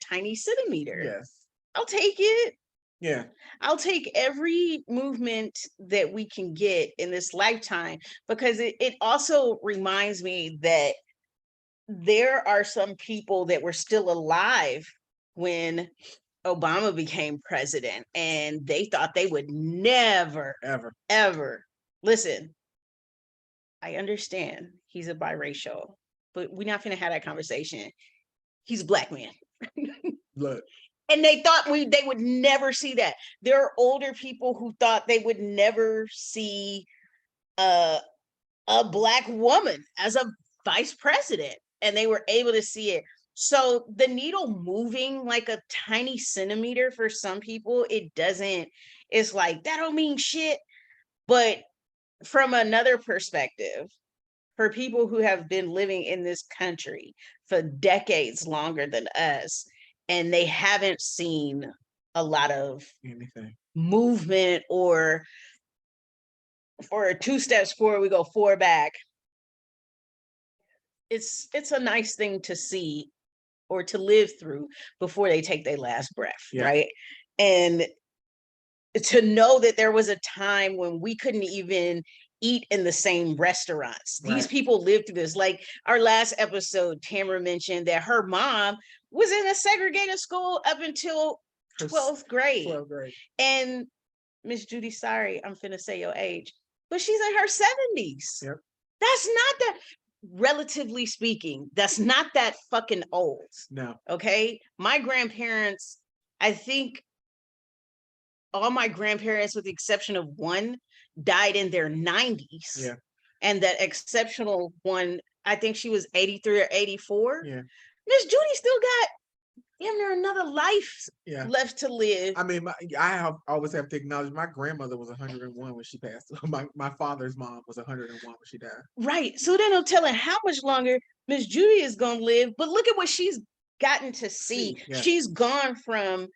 tiny centimeter. Yes. I'll take it. Yeah. I'll take every movement that we can get in this lifetime because it also reminds me that there are some people that were still alive when Obama became president and they thought they would never, ever. Listen, I understand he's a biracial, but we're not going to have that conversation. He's a Black man. Look. And they thought they would never see that. There are older people who thought they would never see a Black woman as a vice president, and they were able to see it. So the needle moving like a tiny centimeter for some people, it's like, that don't mean shit. But from another perspective, for people who have been living in this country for decades longer than us, and they haven't seen a lot of anything movement or 2 steps forward, we go 4 back. It's a nice thing to see or to live through before they take their last breath, right? And to know that there was a time when we couldn't even eat in the same restaurants. These people lived through this. Like our last episode, Tamara mentioned that her mom was in a segregated school up until 12th grade. And Miss Judy, sorry, I'm finna say your age, but she's in her 70s. Yep. That's not that, relatively speaking, that's not that fucking old. No. Okay? My grandparents, I think all my grandparents, with the exception of one, died in their 90s. Yeah. And that exceptional one, I think she was 83 or 84. Yeah. Miss Judy still got another life left to live. I always have to acknowledge my grandmother was 101 when she passed. My father's mom was 101 when she died. Right. So then I'm telling how much longer Miss Judy is going to live. But look at what she's gotten to see. Yeah. She's gone from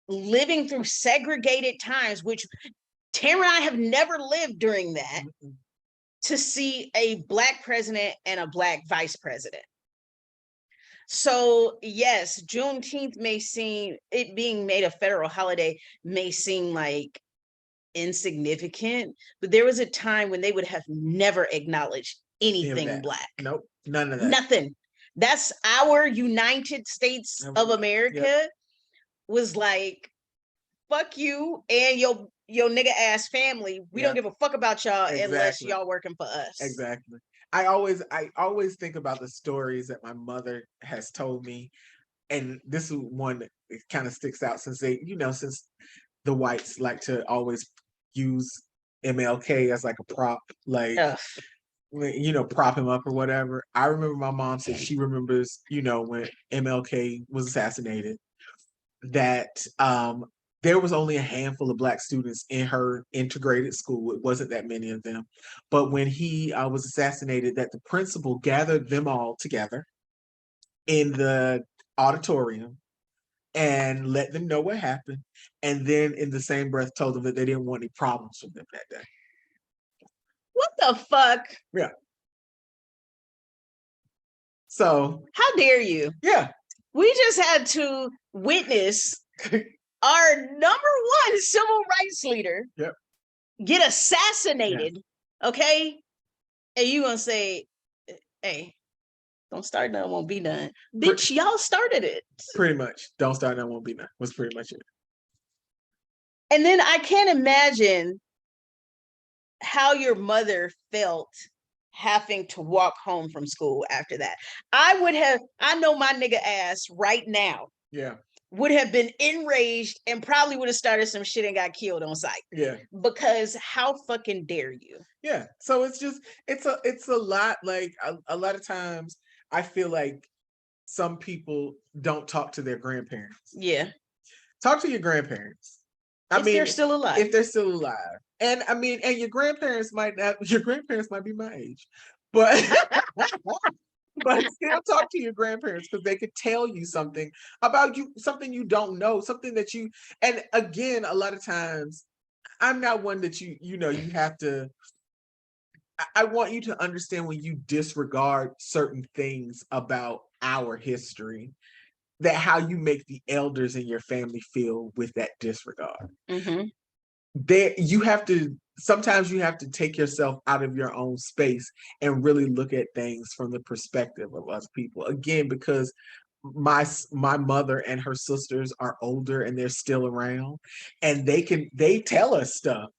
living through segregated times, which Tamara and I have never lived during that, to see a Black president and a Black vice president. So yes, Juneteenth it being made a federal holiday may seem like insignificant, but there was a time when they would have never acknowledged anything Black. Nope, none of that. Nothing. That's our United States of America was like, fuck you and your nigga ass family. We don't give a fuck about y'all unless y'all working for us. Exactly. I always think about the stories that my mother has told me, and this is one that kind of sticks out since since the whites like to always use MLK as like a prop, like prop him up or whatever. I remember my mom said she remembers, when MLK was assassinated, that there was only a handful of Black students in her integrated school. It wasn't that many of them. But when he was assassinated, that the principal gathered them all together in the auditorium and let them know what happened. And then in the same breath told them that they didn't want any problems from them that day. What the fuck? Yeah. So how dare you? Yeah. We just had to witness our number one civil rights leader get assassinated. Okay. And you gonna say, hey, don't start none, won't be none. Bitch, y'all started it. Pretty much. Don't start none, won't be none. Was pretty much it. And then I can't imagine how your mother felt having to walk home from school after that. I know my nigga ass right now. Yeah. Would have been enraged and probably would have started some shit and got killed on sight. Yeah. Because how fucking dare you? Yeah. So it's just, it's a lot. Like a lot of times I feel like some people don't talk to their grandparents. Yeah. Talk to your grandparents. If they're still alive. If they're still alive. And I mean, and your grandparents might be my age, but but still talk to your grandparents because they could tell you something about you, something you don't know, something that you, and again, a lot of times I'm not one that you have to, I want you to understand when you disregard certain things about our history, that how you make the elders in your family feel with that disregard. Mm-hmm. Sometimes you have to take yourself out of your own space and really look at things from the perspective of us people. Again, because my mother and her sisters are older and they're still around, and they tell us stuff.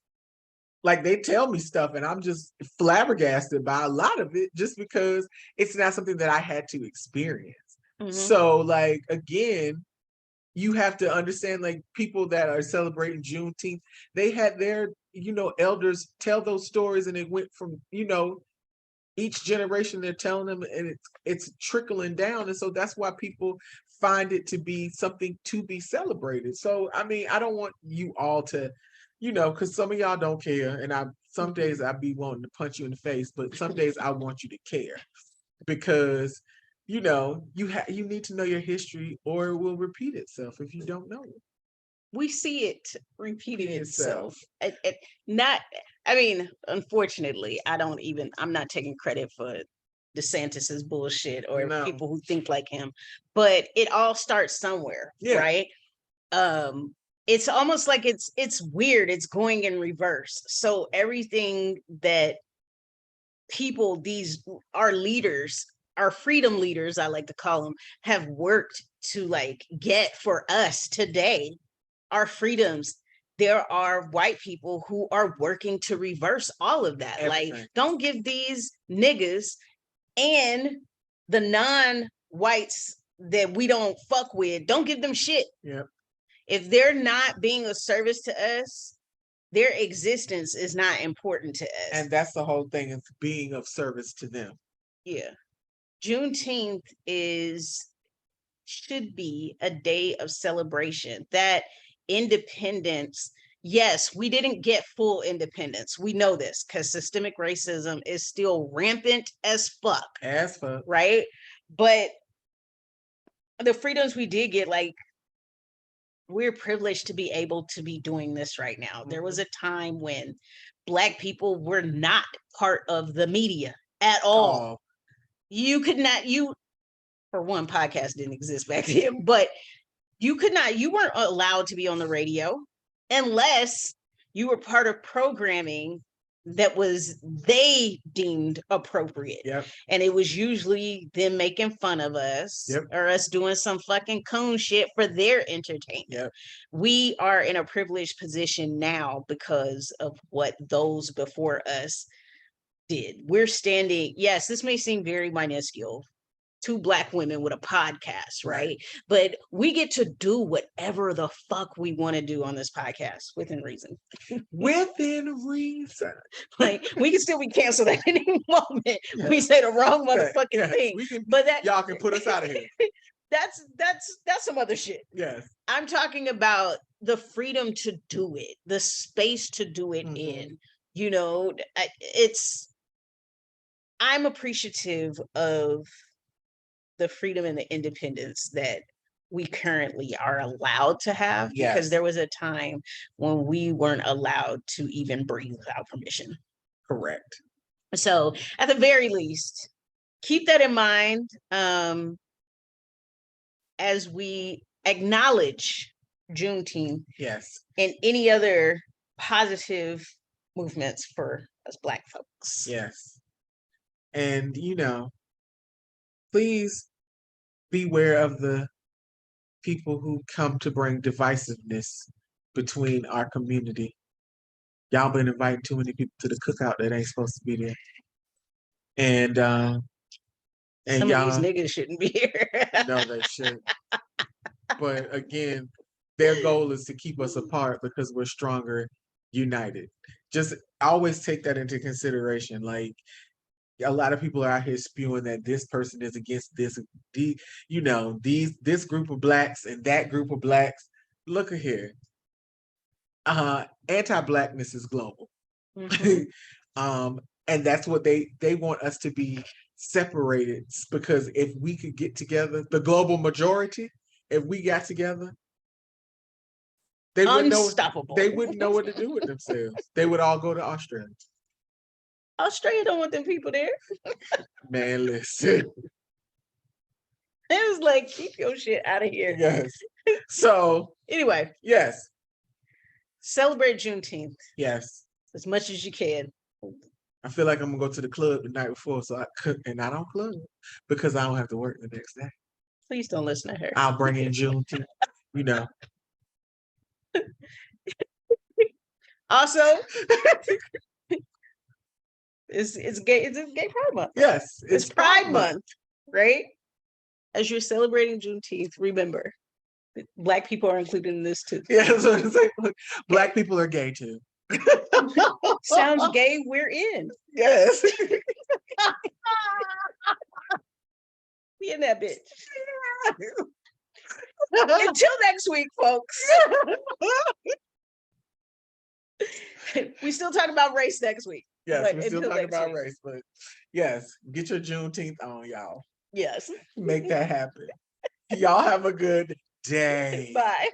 Like they tell me stuff and I'm just flabbergasted by a lot of it just because it's not something that I had to experience. Mm-hmm. So like, again, you have to understand, like, people that are celebrating Juneteenth, they had their, elders tell those stories, and it went from, each generation they're telling them, and it's trickling down. And so that's why people find it to be something to be celebrated. So, I mean, I don't want you all to, because some of y'all don't care. And some days I'd be wanting to punch you in the face, but some days I want you to care because you need to know your history or it will repeat itself if you don't know it. We see it repeating itself. Unfortunately, I'm not taking credit for DeSantis's bullshit or people who think like him, but it all starts somewhere, right? It's almost like it's weird. It's going in reverse. So everything that our leaders, our freedom leaders, I like to call them, have worked to like get for us today, our freedoms, there are white people who are working to reverse all of that. Everything. Like, don't give these niggas and the non-whites that we don't fuck with, don't give them shit. Yeah. If they're not being of service to us, their existence is not important to us. And that's the whole thing, of being of service to them. Yeah. Juneteenth should be a day of celebration. That independence, yes, we didn't get full independence. We know this because systemic racism is still rampant as fuck. Right? But the freedoms we did get, like, we're privileged to be able to be doing this right now. Mm-hmm. There was a time when Black people were not part of the media at all. You could not, for one, podcast didn't exist back then, but you weren't allowed to be on the radio unless you were part of programming that they deemed appropriate. Yep. And it was usually them making fun of us, or us doing some fucking coon shit for their entertainment. Yep. We are in a privileged position now because of what those before us did. We're standing, yes, this may seem very minuscule, 2 Black women with a podcast, right? But we get to do whatever the fuck we want to do on this podcast within reason. Within reason. Like, we can still be canceled at any moment. Yeah. We say the wrong motherfucking thing. But y'all can put us out of here. That's some other shit. Yes. I'm talking about the freedom to do it, the space to do it in. I'm appreciative of the freedom and the independence that we currently are allowed to have, because there was a time when we weren't allowed to even breathe without permission. Correct. So at the very least, keep that in mind as we acknowledge Juneteenth. Yes. And any other positive movements for us Black folks. Yes. And, please beware of the people who come to bring divisiveness between our community. Y'all been inviting too many people to the cookout that ain't supposed to be there. And some of these niggas shouldn't be here. No, they shouldn't. But again, their goal is to keep us apart because we're stronger united. Just always take that into consideration. Like, a lot of people are out here spewing that this person is against this, this group of Blacks and that group of Blacks. Look at here. Anti-Blackness is global. Mm-hmm. And that's what they want us to be separated, because if we could get together, the global majority, if we got together, they wouldn't know what to do with themselves. They would all go to Australia. Australia don't want them people there. Man, listen. It was like, keep your shit out of here. Yes. So anyway. Yes. Celebrate Juneteenth. Yes. As much as you can. I feel like I'm gonna go to the club the night before, so I don't club because I don't have to work the next day. Please don't listen to her. I'll bring in Juneteenth, Also, it's gay Pride Month. Yes, it's Pride Month, right? As you're celebrating Juneteenth, remember, Black people are included in this too. Yeah, so it's like, look, Black people are gay too. Sounds gay, we're in. Yes. We in that bitch. Until next week, folks. We still talking about race next week. Yes, we still talking about race, but yes, get your Juneteenth on, y'all. Yes. Make that happen. Y'all have a good day. Bye.